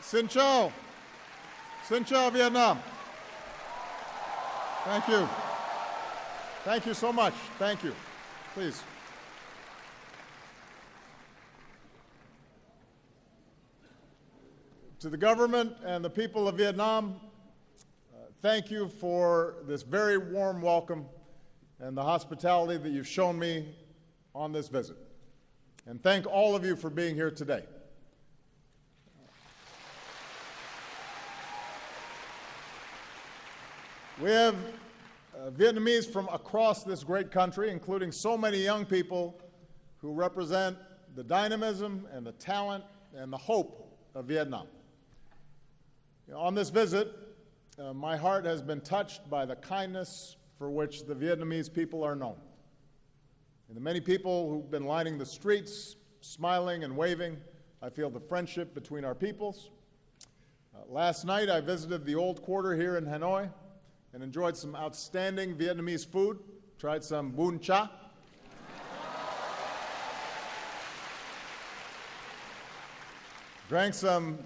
Xin chào. Xin chào, Vietnam. Thank you. Thank you so much. Thank you. Please. To the government and the people of Vietnam, thank you for this very warm welcome and the hospitality that you've shown me on this visit. And thank all of you for being here today. We have Vietnamese from across this great country, including so many young people who represent the dynamism and the talent and the hope of Vietnam. On this visit, my heart has been touched by the kindness for which the Vietnamese people are known. And the many people who've been lining the streets, smiling and waving, I feel the friendship between our peoples. Last night, I visited the Old Quarter here in Hanoi and enjoyed some outstanding Vietnamese food, tried some bún chả. Drank some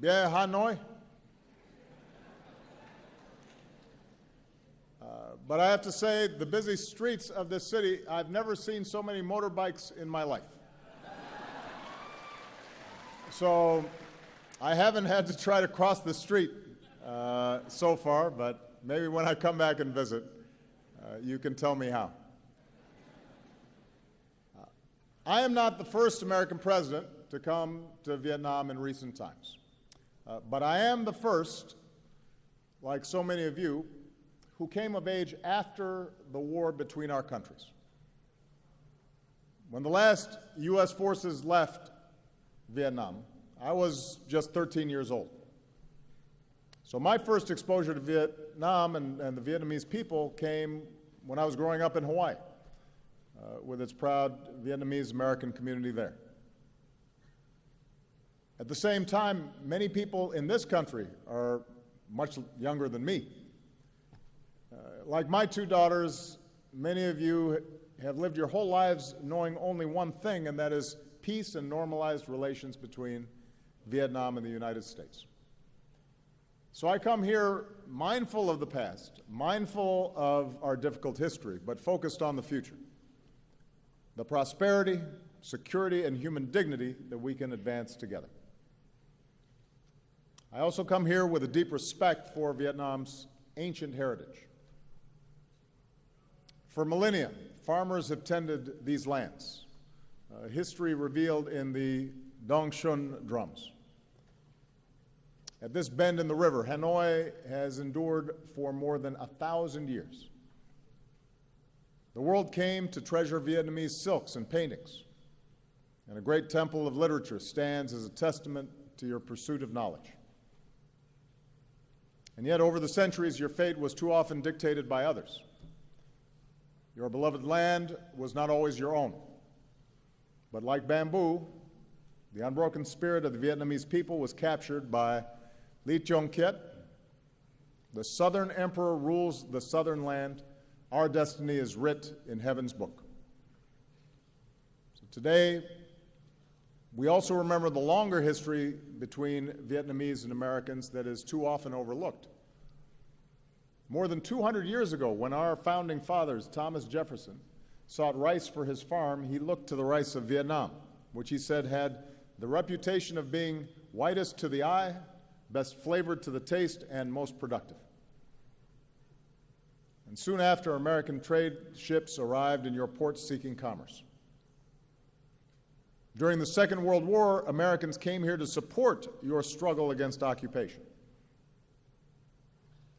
bia Hanoi. But I have to say, the busy streets of this city, I've never seen so many motorbikes in my life. So I haven't had to try to cross the street so far, but maybe when I come back and visit, you can tell me how. I am not the first American president to come to Vietnam in recent times, but I am the first, like so many of you, who came of age after the war between our countries. When the last U.S. forces left Vietnam, I was just 13 years old. So my first exposure to Vietnam and the Vietnamese people came when I was growing up in Hawaii, with its proud Vietnamese-American community there. At the same time, many people in this country are much younger than me. Like my two daughters, many of you have lived your whole lives knowing only one thing, and that is peace and normalized relations between Vietnam and the United States. So I come here mindful of the past, mindful of our difficult history, but focused on the future, the prosperity, security, and human dignity that we can advance together. I also come here with a deep respect for Vietnam's ancient heritage. For millennia, farmers have tended these lands, history revealed in the Dong Xuân drums. At this bend in the river, Hanoi has endured for more than 1,000 years. The world came to treasure Vietnamese silks and paintings, and a great temple of literature stands as a testament to your pursuit of knowledge. And yet, over the centuries, your fate was too often dictated by others. Your beloved land was not always your own. But like bamboo, the unbroken spirit of the Vietnamese people was captured by Ly Chong Kiet. The Southern Emperor rules the southern land. Our destiny is writ in heaven's book. So today, we also remember the longer history between Vietnamese and Americans that is too often overlooked. More than 200 years ago, when our founding fathers, Thomas Jefferson, sought rice for his farm, he looked to the rice of Vietnam, which he said had the reputation of being whitest to the eye, best flavored to the taste, and most productive. And soon after, American trade ships arrived in your ports seeking commerce. During the Second World War, Americans came here to support your struggle against occupation.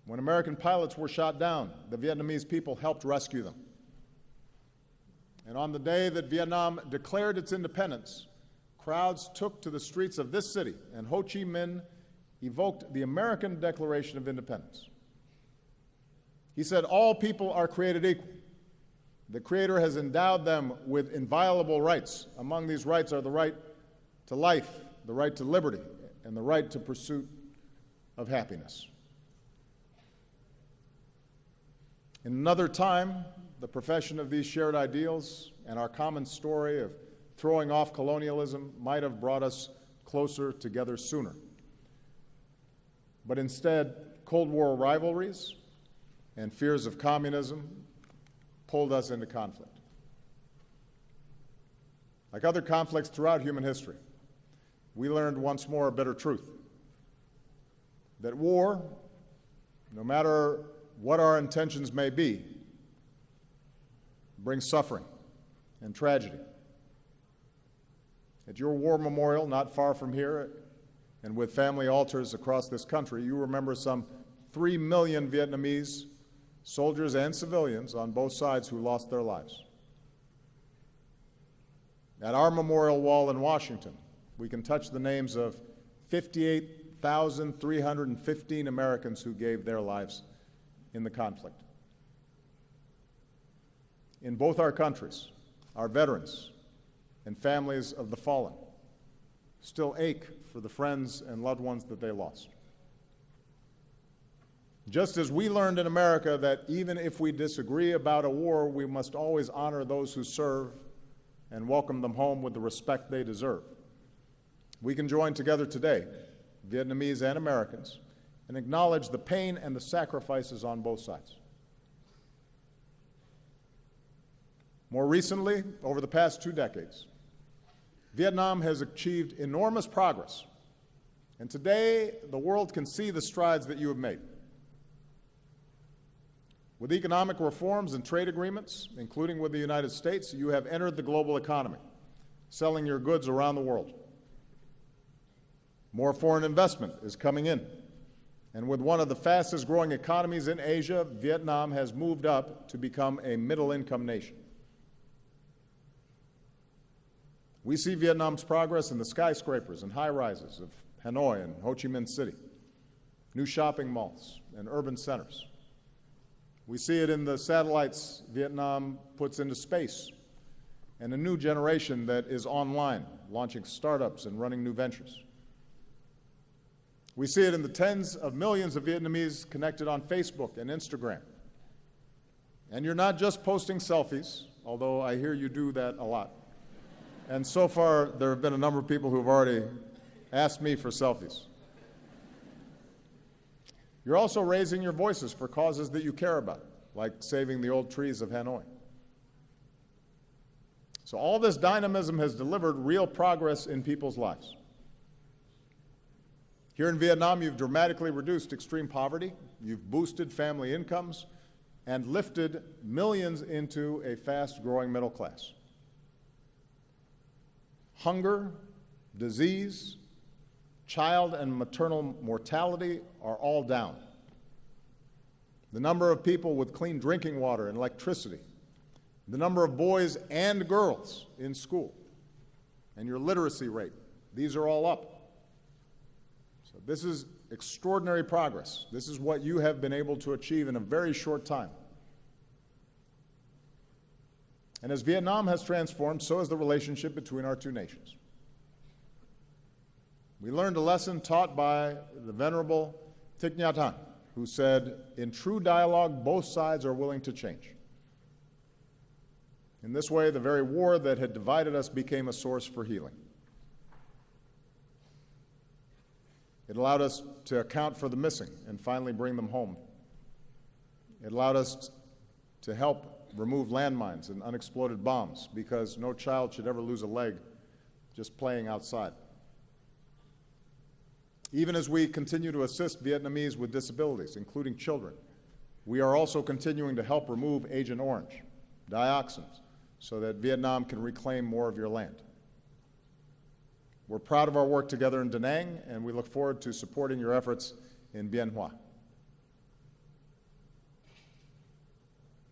When American pilots were shot down, the Vietnamese people helped rescue them. And on the day that Vietnam declared its independence, crowds took to the streets of this city, and Ho Chi Minh evoked the American Declaration of Independence. He said, "All people are created equal. The Creator has endowed them with inviolable rights. Among these rights are the right to life, the right to liberty, and the right to pursuit of happiness." In another time, the profession of these shared ideals and our common story of throwing off colonialism might have brought us closer together sooner. but instead Cold War rivalries and fears of communism pulled us into conflict. Like other conflicts throughout human history, we learned once more a bitter truth, that war, no matter what our intentions may be, brings suffering and tragedy. At your war memorial, not far from here, and with family altars across this country, you remember some 3 million Vietnamese soldiers and civilians on both sides who lost their lives. At our memorial wall in Washington, we can touch the names of 58,315 Americans who gave their lives in the conflict. In both our countries, our veterans and families of the fallen still ache for the friends and loved ones that they lost. Just as we learned in America that even if we disagree about a war, we must always honor those who serve and welcome them home with the respect they deserve, we can join together today, Vietnamese and Americans, and acknowledge the pain and the sacrifices on both sides. More recently, over the past 2 decades, Vietnam has achieved enormous progress, and today the world can see the strides that you have made. With economic reforms and trade agreements, including with the United States, you have entered the global economy, selling your goods around the world. More foreign investment is coming in, and with one of the fastest growing economies in Asia, Vietnam has moved up to become a middle-income nation. We see Vietnam's progress in the skyscrapers and high-rises of Hanoi and Ho Chi Minh City, new shopping malls and urban centers. We see it in the satellites Vietnam puts into space and a new generation that is online, launching startups and running new ventures. We see it in the tens of millions of Vietnamese connected on Facebook and Instagram. And you're not just posting selfies, although I hear you do that a lot. And so far, there have been a number of people who have already asked me for selfies. You're also raising your voices for causes that you care about, like saving the old trees of Hanoi. So all this dynamism has delivered real progress in people's lives. Here in Vietnam, you've dramatically reduced extreme poverty, you've boosted family incomes, and lifted millions into a fast-growing middle class. Hunger, disease, child and maternal mortality are all down. The number of people with clean drinking water and electricity, the number of boys and girls in school, and your literacy rate, these are all up. So this is extraordinary progress. This is what you have been able to achieve in a very short time. And as Vietnam has transformed, so has the relationship between our two nations. We learned a lesson taught by the Venerable Thich Nhat Hanh, who said, "In true dialogue, both sides are willing to change." In this way, the very war that had divided us became a source for healing. It allowed us to account for the missing and finally bring them home. It allowed us to help remove landmines and unexploded bombs, because no child should ever lose a leg just playing outside. Even as we continue to assist Vietnamese with disabilities, including children, we are also continuing to help remove Agent Orange, dioxins, so that Vietnam can reclaim more of your land. We're proud of our work together in Da Nang, and we look forward to supporting your efforts in Bien Hoa.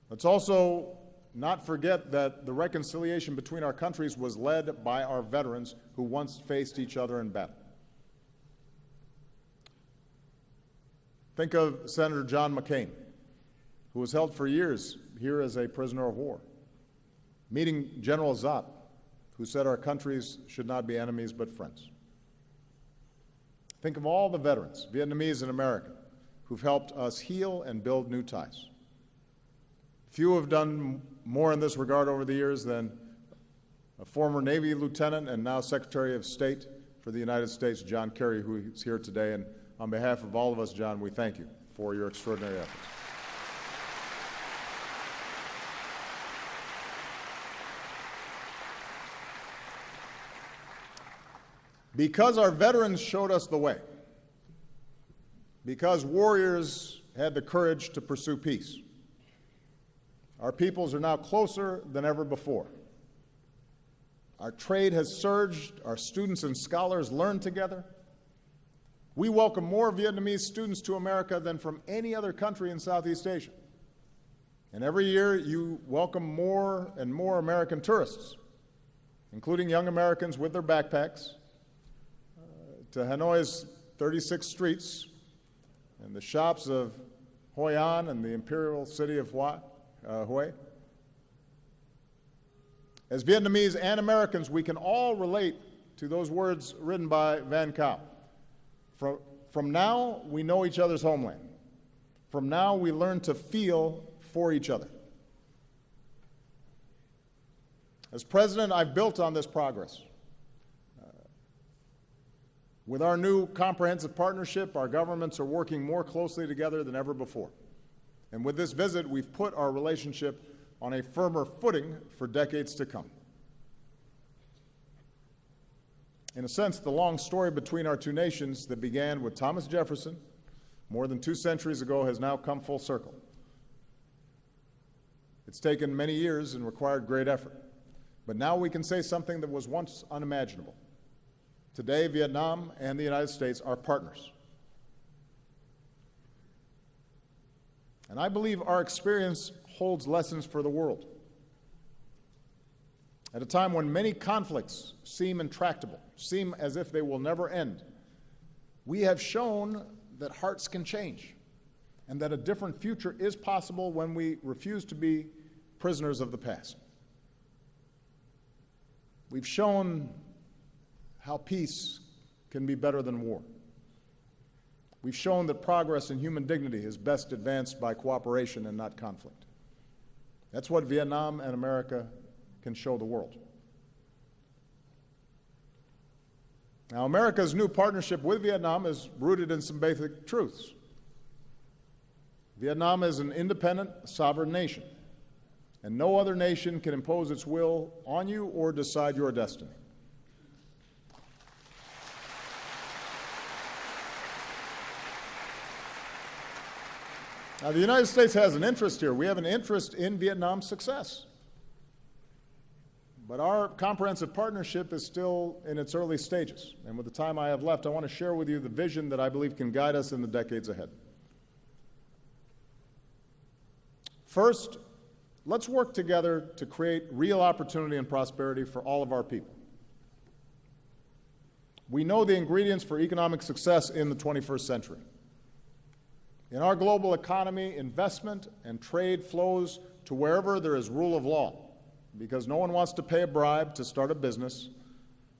Let's also not forget that the reconciliation between our countries was led by our veterans who once faced each other in battle. Think of Senator John McCain, who was held for years here as a prisoner of war, meeting General Zat, who said our countries should not be enemies but friends. Think of all the veterans, Vietnamese and American, who've helped us heal and build new ties. Few have done more in this regard over the years than a former Navy lieutenant and now Secretary of State for the United States, John Kerry, who is here today, and On behalf of all of us, John, we thank you for your extraordinary efforts. Because our veterans showed us the way, because warriors had the courage to pursue peace, our peoples are now closer than ever before. Our trade has surged, our students and scholars learn together. We welcome more Vietnamese students to America than from any other country in Southeast Asia. And every year you welcome more and more American tourists, including young Americans with their backpacks, to Hanoi's 36 streets and the shops of Hoi An and the imperial city of Hue. As Vietnamese and Americans, we can all relate to those words written by Van Cao. From now, we know each other's homeland. From now, we learn to feel for each other. As president, I've built on this progress. With our new comprehensive partnership, our governments are working more closely together than ever before. And with this visit, we've put our relationship on a firmer footing for decades to come. In a sense, the long story between our two nations that began with Thomas Jefferson more than 2 centuries ago has now come full circle. It's taken many years and required great effort. But now we can say something that was once unimaginable. Today, Vietnam and the United States are partners. And I believe our experience holds lessons for the world. At a time when many conflicts seem intractable, seem as if they will never end, we have shown that hearts can change and that a different future is possible when we refuse to be prisoners of the past. We've shown how peace can be better than war. We've shown that progress in human dignity is best advanced by cooperation and not conflict. That's what Vietnam and America can show the world. Now, America's new partnership with Vietnam is rooted in some basic truths. Vietnam is an independent, sovereign nation, and no other nation can impose its will on you or decide your destiny. Now, the United States has an interest here. We have an interest in Vietnam's success. But our comprehensive partnership is still in its early stages. And with the time I have left, I want to share with you the vision that I believe can guide us in the decades ahead. First, let's work together to create real opportunity and prosperity for all of our people. We know the ingredients for economic success in the 21st century. In our global economy, investment and trade flows to wherever there is rule of law, because no one wants to pay a bribe to start a business.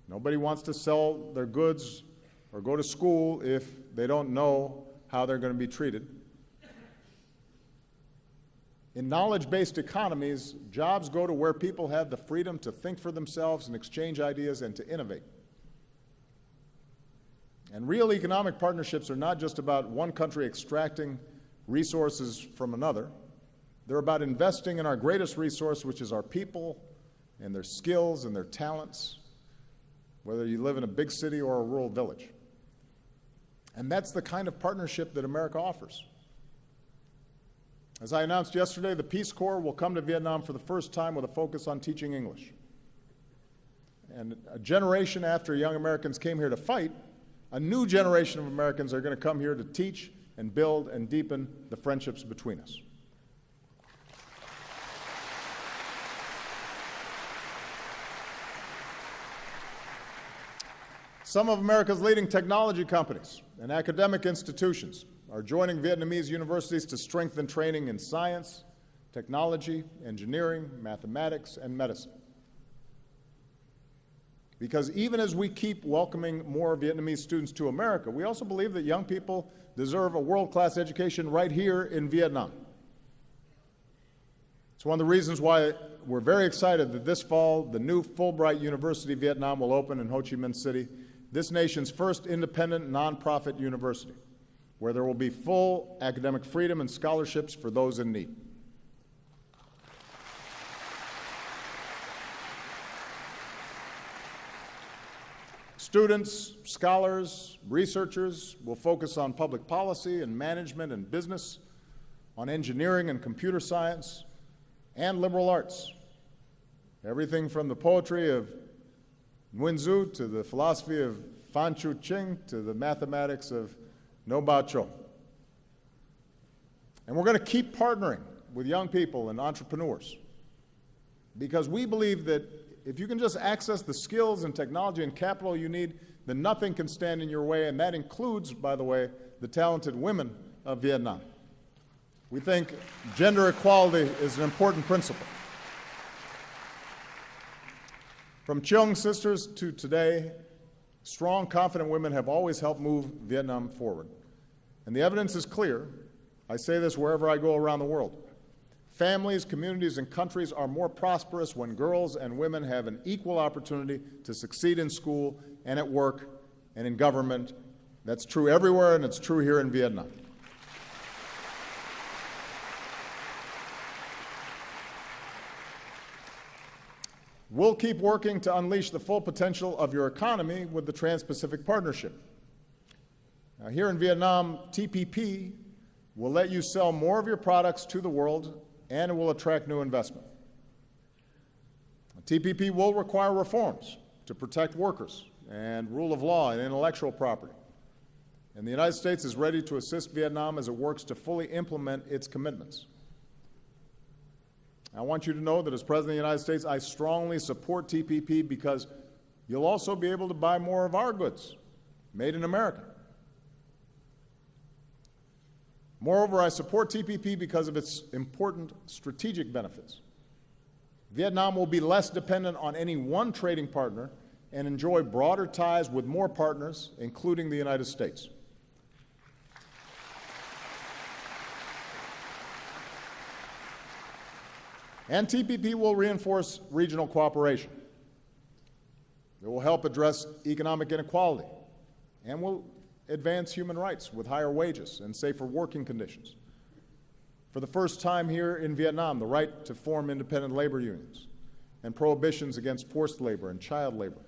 Nobody wants to sell their goods or go to school if they don't know how they're going to be treated. In knowledge-based economies, jobs go to where people have the freedom to think for themselves and exchange ideas and to innovate. And real economic partnerships are not just about one country extracting resources from another. They're about investing in our greatest resource, which is our people and their skills and their talents, whether you live in a big city or a rural village. And that's the kind of partnership that America offers. As I announced yesterday, the Peace Corps will come to Vietnam for the first time with a focus on teaching English. And a generation after young Americans came here to fight, a new generation of Americans are going to come here to teach and build and deepen the friendships between us. Some of America's leading technology companies and academic institutions are joining Vietnamese universities to strengthen training in science, technology, engineering, mathematics, and medicine. Because even as we keep welcoming more Vietnamese students to America, we also believe that young people deserve a world-class education right here in Vietnam. It's one of the reasons why we're very excited that this fall the new Fulbright University Vietnam will open in Ho Chi Minh City, this nation's first independent nonprofit university. where there will be full academic freedom and scholarships for those in need. Students, scholars, researchers will focus on public policy and management and business, on engineering and computer science, and liberal arts. Everything from the poetry of Nguyen Zhu to the philosophy of Fan Chu Ching to the mathematics of No Bao Cho. And we're going to keep partnering with young people and entrepreneurs because we believe that if you can just access the skills and technology and capital you need, then nothing can stand in your way, and that includes, by the way, the talented women of Vietnam. We think gender equality is an important principle. From Cheong sisters to today, strong, confident women have always helped move Vietnam forward. And the evidence is clear. I say this wherever I go around the world. Families, communities, and countries are more prosperous when girls and women have an equal opportunity to succeed in school and at work and in government. That's true everywhere, and it's true here in Vietnam. We'll keep working to unleash the full potential of your economy with the Trans-Pacific Partnership. Now, here in Vietnam, TPP will let you sell more of your products to the world, and it will attract new investment. TPP will require reforms to protect workers and rule of law and intellectual property. And the United States is ready to assist Vietnam as it works to fully implement its commitments. I want you to know that as President of the United States, I strongly support TPP because you'll also be able to buy more of our goods, made in America. Moreover, I support TPP because of its important strategic benefits. Vietnam will be less dependent on any one trading partner and enjoy broader ties with more partners, including the United States. And TPP will reinforce regional cooperation. It will help address economic inequality and will advance human rights with higher wages and safer working conditions. For the first time here in Vietnam, the right to form independent labor unions and prohibitions against forced labor and child labor.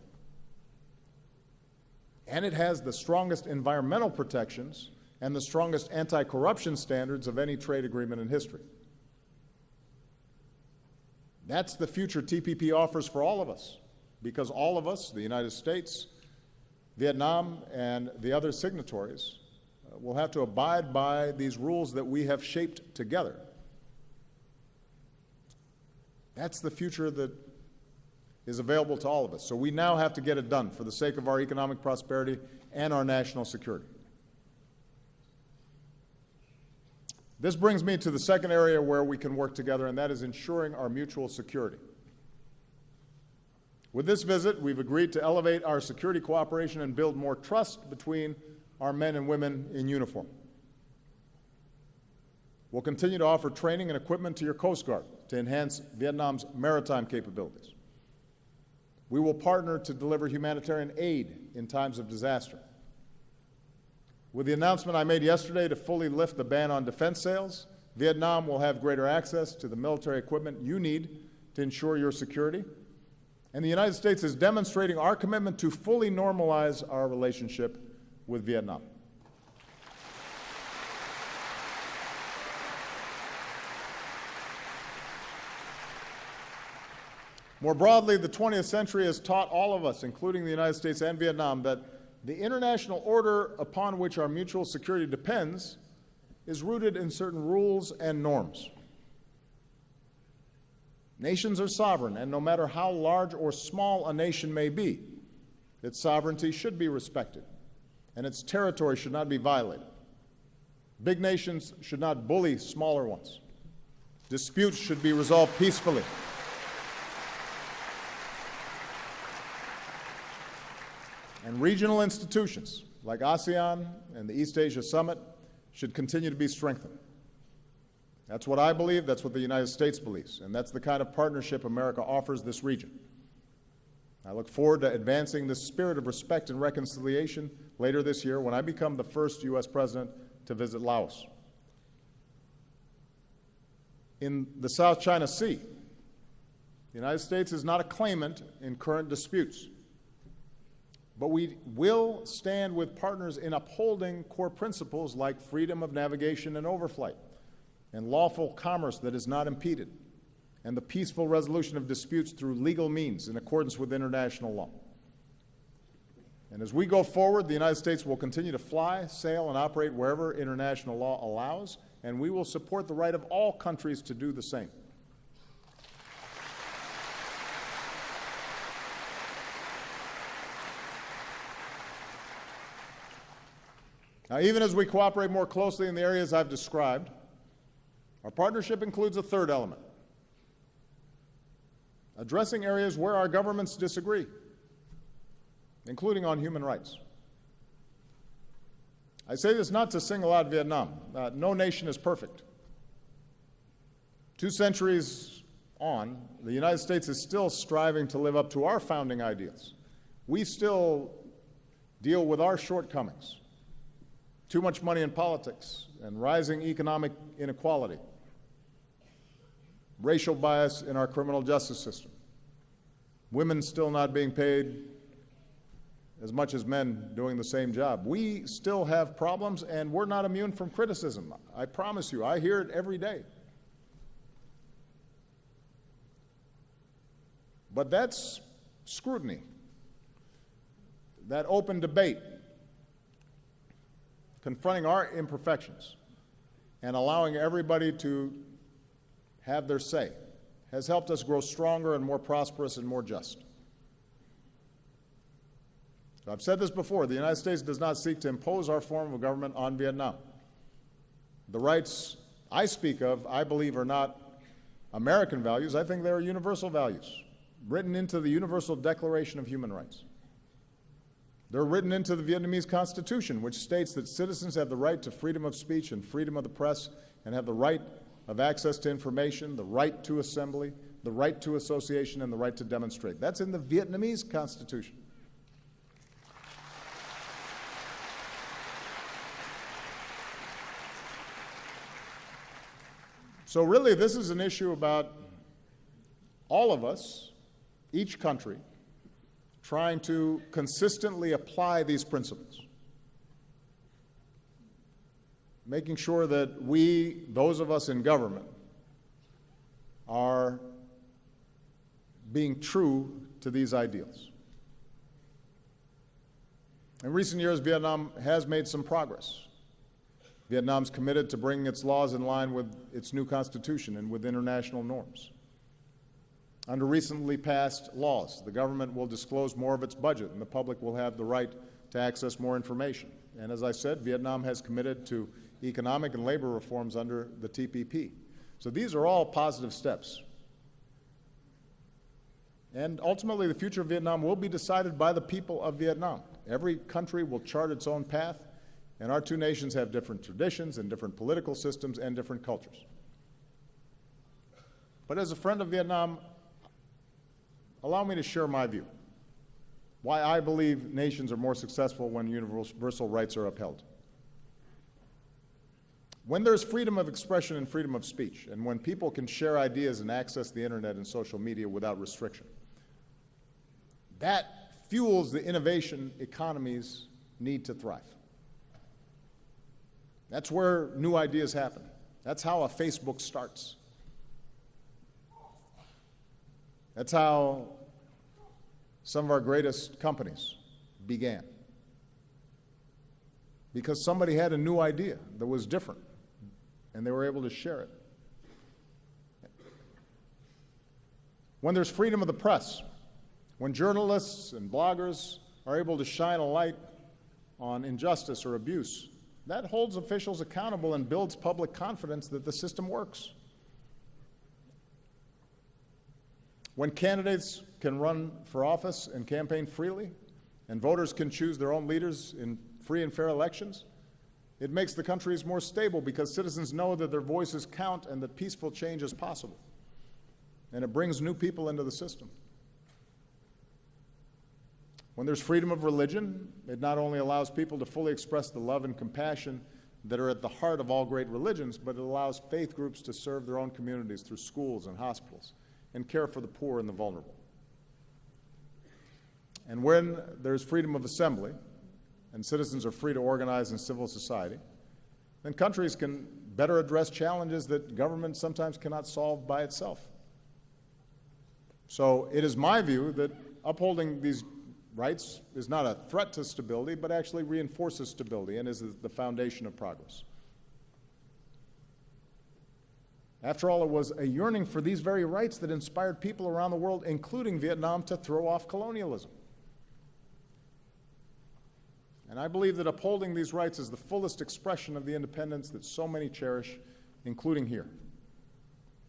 And it has the strongest environmental protections and the strongest anti-corruption standards of any trade agreement in history. That's the future TPP offers for all of us, because all of us, the United States, Vietnam, and the other signatories, will have to abide by these rules that we have shaped together. That's the future that is available to all of us. So we now have to get it done for the sake of our economic prosperity and our national security. This brings me to the second area where we can work together, and that is ensuring our mutual security. With this visit, we've agreed to elevate our security cooperation and build more trust between our men and women in uniform. We'll continue to offer training and equipment to your Coast Guard to enhance Vietnam's maritime capabilities. We will partner to deliver humanitarian aid in times of disaster. With the announcement I made yesterday to fully lift the ban on defense sales, Vietnam will have greater access to the military equipment you need to ensure your security. And the United States is demonstrating our commitment to fully normalize our relationship with Vietnam. More broadly, the 20th century has taught all of us, including the United States and Vietnam, that the international order upon which our mutual security depends is rooted in certain rules and norms. Nations are sovereign, and no matter how large or small a nation may be, its sovereignty should be respected, and its territory should not be violated. Big nations should not bully smaller ones. Disputes should be resolved peacefully. And regional institutions like ASEAN and the East Asia Summit should continue to be strengthened. That's what I believe, that's what the United States believes, and that's the kind of partnership America offers this region. I look forward to advancing this spirit of respect and reconciliation later this year when I become the first U.S. president to to visit Laos. In the South China Sea, the United States is not a claimant in current disputes, but we will stand with partners in upholding core principles like freedom of navigation and overflight, and lawful commerce that is not impeded, and the peaceful resolution of disputes through legal means in accordance with international law. And as we go forward, the United States will continue to fly, sail, and operate wherever international law allows, and we will support the right of all countries to do the same. Now, even as we cooperate more closely in the areas I've described, our partnership includes a third element: addressing areas where our governments disagree, including on human rights. I say this not to single out Vietnam. No nation is perfect. 2 centuries on, the United States is still striving to live up to our founding ideals. We still deal with our shortcomings: too much money in politics and rising economic inequality, racial bias in our criminal justice system, women still not being paid as much as men doing the same job. We still have problems, and we're not immune from criticism. I promise you, I hear it every day. But that's scrutiny, that open debate, confronting our imperfections and allowing everybody to have their say, has helped us grow stronger and more prosperous and more just. I've said this before: the United States does not seek to impose our form of government on Vietnam. The rights I speak of, I believe, are not American values. I think they are universal values, written into the Universal Declaration of Human Rights. They're written into the Vietnamese Constitution, which states that citizens have the right to freedom of speech and freedom of the press, and have the right of access to information, the right to assembly, the right to association, and the right to demonstrate. That's in the Vietnamese Constitution. So really, this is an issue about all of us, each country, trying to consistently apply these principles, making sure that we, those of us in government, are being true to these ideals. In recent years, Vietnam has made some progress. Vietnam's committed to bringing its laws in line with its new constitution and with international norms. Under recently passed laws, the government will disclose more of its budget, and the public will have the right to access more information. And as I said, Vietnam has committed to economic and labor reforms under the TPP. So these are all positive steps. And ultimately, the future of Vietnam will be decided by the people of Vietnam. Every country will chart its own path, and our 2 nations have different traditions and different political systems and different cultures. But as a friend of Vietnam, allow me to share my view, why I believe nations are more successful when universal rights are upheld. When there's freedom of expression and freedom of speech, and when people can share ideas and access the internet and social media without restriction, that fuels the innovation economies need to thrive. That's where new ideas happen. That's how a Facebook starts. That's how some of our greatest companies began. Because somebody had a new idea that was different, and they were able to share it. When there's freedom of the press, when journalists and bloggers are able to shine a light on injustice or abuse, that holds officials accountable and builds public confidence that the system works. When candidates can run for office and campaign freely, and voters can choose their own leaders in free and fair elections, it makes the countries more stable because citizens know that their voices count and that peaceful change is possible. And it brings new people into the system. When there's freedom of religion, it not only allows people to fully express the love and compassion that are at the heart of all great religions, but it allows faith groups to serve their own communities through schools and hospitals and care for the poor and the vulnerable. And when there's freedom of assembly and citizens are free to organize in civil society, then countries can better address challenges that government sometimes cannot solve by itself. So it is my view that upholding these rights is not a threat to stability, but actually reinforces stability and is the foundation of progress. After all, it was a yearning for these very rights that inspired people around the world, including Vietnam, to throw off colonialism. And I believe that upholding these rights is the fullest expression of the independence that so many cherish, including here,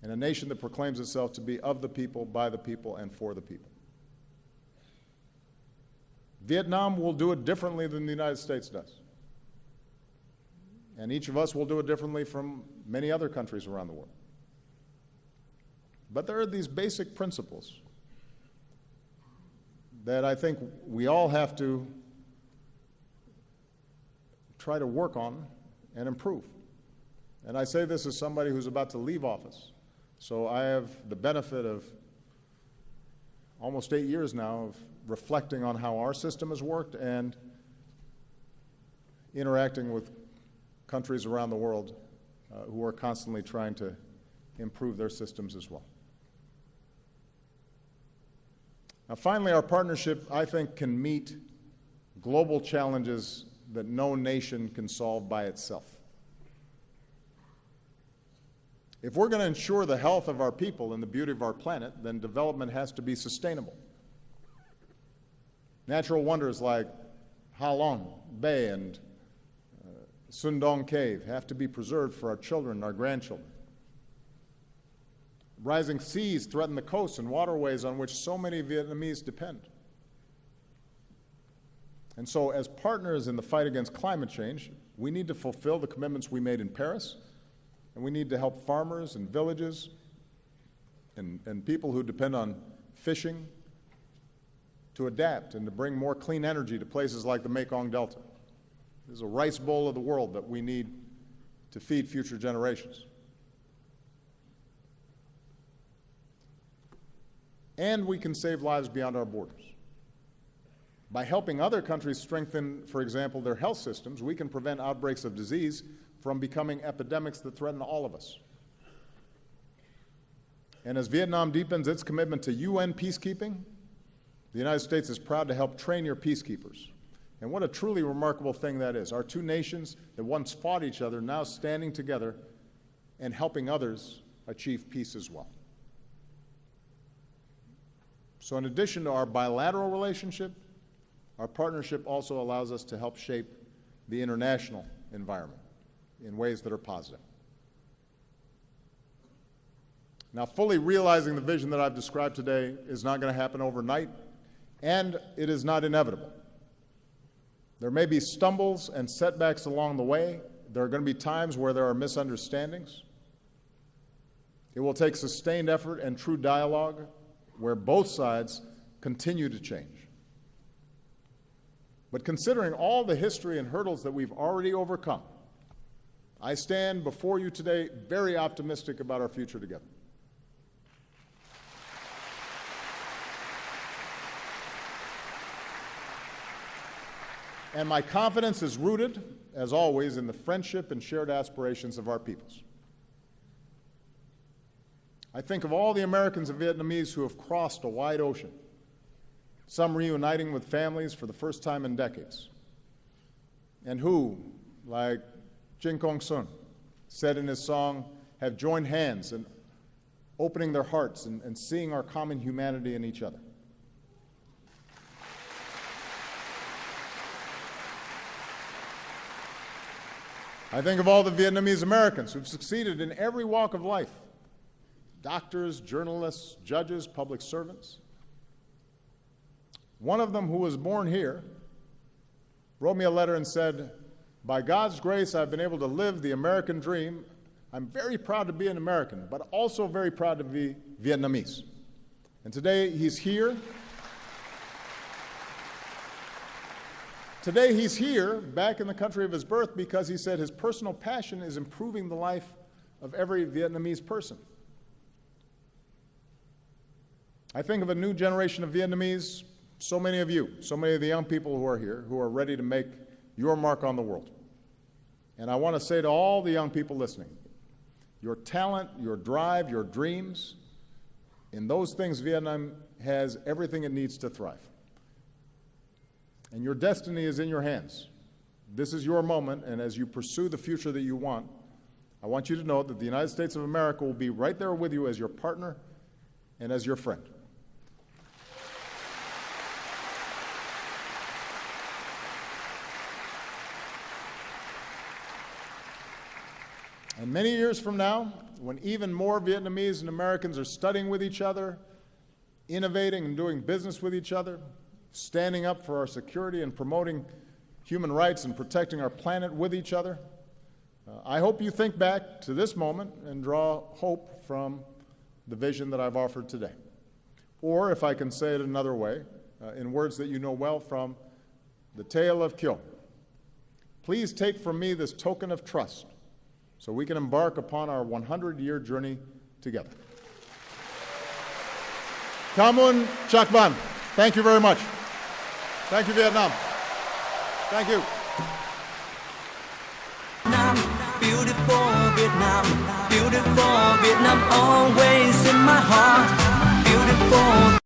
in a nation that proclaims itself to be of the people, by the people, and for the people. Vietnam will do it differently than the United States does. And each of us will do it differently from many other countries around the world. But there are these basic principles that I think we all have to try to work on and improve. And I say this as somebody who's about to leave office. So I have the benefit of almost 8 years now of reflecting on how our system has worked and interacting with countries around the world who are constantly trying to improve their systems as well. Now, finally, our partnership, I think, can meet global challenges that no nation can solve by itself. If we're going to ensure the health of our people and the beauty of our planet, then development has to be sustainable. Natural wonders like Ha Long Bay and Sun Dong Cave have to be preserved for our children and our grandchildren. Rising seas threaten the coasts and waterways on which so many Vietnamese depend. And so, as partners in the fight against climate change, we need to fulfill the commitments we made in Paris, and we need to help farmers and villages and people who depend on fishing to adapt and to bring more clean energy to places like the Mekong Delta. This is a rice bowl of the world that we need to feed future generations. And we can save lives beyond our borders. By helping other countries strengthen, for example, their health systems, we can prevent outbreaks of disease from becoming epidemics that threaten all of us. And as Vietnam deepens its commitment to UN peacekeeping, the United States is proud to help train your peacekeepers. And what a truly remarkable thing that is. Our two nations that once fought each other now standing together and helping others achieve peace as well. So in addition to our bilateral relationship, our partnership also allows us to help shape the international environment in ways that are positive. Now, fully realizing the vision that I've described today is not going to happen overnight, and it is not inevitable. There may be stumbles and setbacks along the way. There are going to be times where there are misunderstandings. It will take sustained effort and true dialogue where both sides continue to change. But considering all the history and hurdles that we've already overcome, I stand before you today very optimistic about our future together. And my confidence is rooted, as always, in the friendship and shared aspirations of our peoples. I think of all the Americans and Vietnamese who have crossed a wide ocean, some reuniting with families for the first time in decades, and who, like Jin Kong Sun said in his song, have joined hands in opening their hearts and seeing our common humanity in each other. I think of all the Vietnamese Americans who've succeeded in every walk of life: doctors, journalists, judges, public servants. One of them, who was born here, wrote me a letter and said, "By God's grace, I've been able to live the American dream. I'm very proud to be an American, but also very proud to be Vietnamese." And today he's here. Today he's here, back in the country of his birth, because he said his personal passion is improving the life of every Vietnamese person. I think of a new generation of Vietnamese, so many of you, so many of the young people who are here, who are ready to make your mark on the world. And I want to say to all the young people listening, your talent, your drive, your dreams, in those things Vietnam has everything it needs to thrive. And your destiny is in your hands. This is your moment, and as you pursue the future that you want, I want you to know that the United States of America will be right there with you as your partner and as your friend. And many years from now, when even more Vietnamese and Americans are studying with each other, innovating and doing business with each other, standing up for our security and promoting human rights and protecting our planet with each other, I hope you think back to this moment and draw hope from the vision that I've offered today. Or, if I can say it another way, in words that you know well from the tale of Kyo, please take from me this token of trust so we can embark upon our 100-year journey together. Kamun Chak Ban. Thank you very much. Thank you, Vietnam. Thank you. Beautiful Vietnam, beautiful Vietnam, always in my heart. Beautiful